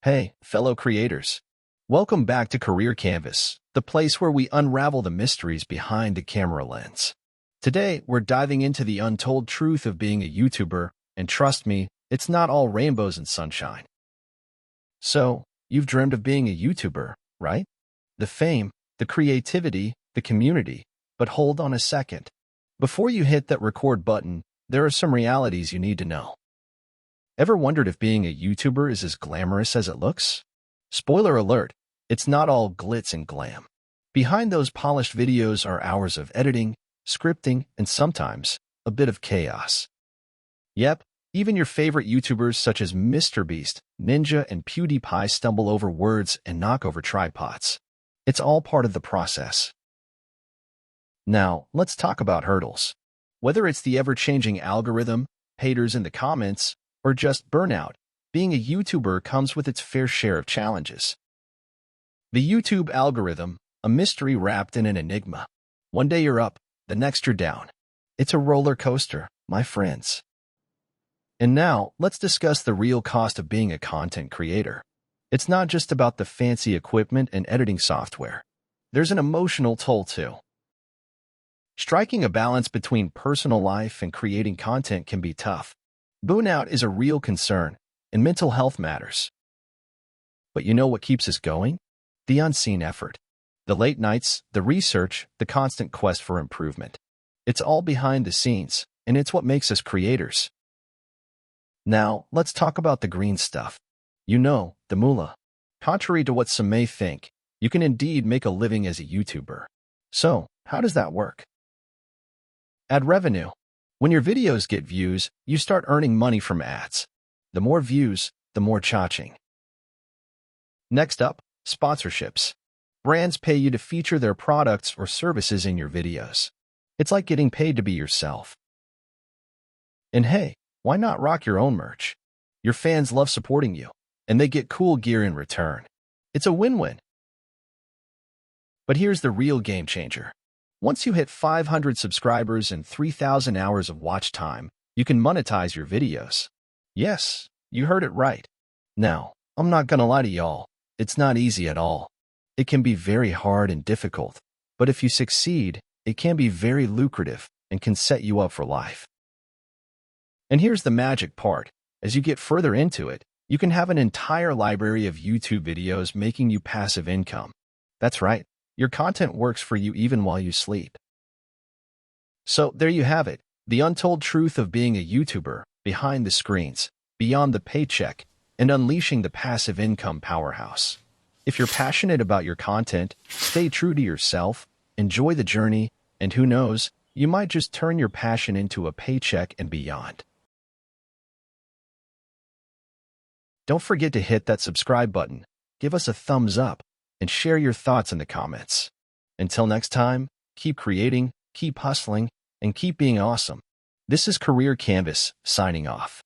Hey, fellow creators. Welcome back to Career Canvas, the place where we unravel the mysteries behind the camera lens. Today, we're diving into the untold truth of being a YouTuber, and trust me, it's not all rainbows and sunshine. So, you've dreamed of being a YouTuber, right? The fame, the creativity, the community. But hold on a second. Before you hit that record button, there are some realities you need to know. Ever wondered if being a YouTuber is as glamorous as it looks? Spoiler alert, it's not all glitz and glam. Behind those polished videos are hours of editing, scripting, and sometimes a bit of chaos. Yep, even your favorite YouTubers such as MrBeast, Ninja, and PewDiePie stumble over words and knock over tripods. It's all part of the process. Now, let's talk about hurdles. Whether it's the ever-changing algorithm, haters in the comments, or just burnout, being a YouTuber comes with its fair share of challenges. The YouTube algorithm, a mystery wrapped in an enigma. One day you're up, the next you're down. It's a roller coaster, my friends. And now, let's discuss the real cost of being a content creator. It's not just about the fancy equipment and editing software. There's an emotional toll too. Striking a balance between personal life and creating content can be tough. Burnout is a real concern, and mental health matters. But you know what keeps us going? The unseen effort. The late nights, the research, the constant quest for improvement. It's all behind the scenes, and it's what makes us creators. Now, let's talk about the green stuff. You know, the moolah. Contrary to what some may think, you can indeed make a living as a YouTuber. So, how does that work? Ad revenue. When your videos get views, you start earning money from ads. The more views, the more cha-ching. Next up, sponsorships. Brands pay you to feature their products or services in your videos. It's like getting paid to be yourself. And hey, why not rock your own merch? Your fans love supporting you, and they get cool gear in return. It's a win-win. But here's the real game changer. Once you hit 500 subscribers and 3,000 hours of watch time, you can monetize your videos. Yes, you heard it right. Now, I'm not gonna lie to y'all, it's not easy at all. It can be very hard and difficult, but if you succeed, it can be very lucrative and can set you up for life. And here's the magic part. As you get further into it, you can have an entire library of YouTube videos making you passive income. That's right. Your content works for you even while you sleep. So there you have it, the untold truth of being a YouTuber, behind the screens, beyond the paycheck, and unleashing the passive income powerhouse. If you're passionate about your content, stay true to yourself, enjoy the journey, and who knows, you might just turn your passion into a paycheck and beyond. Don't forget to hit that subscribe button, give us a thumbs up, and share your thoughts in the comments. Until next time, keep creating, keep hustling, and keep being awesome. This is Career Canvas, signing off.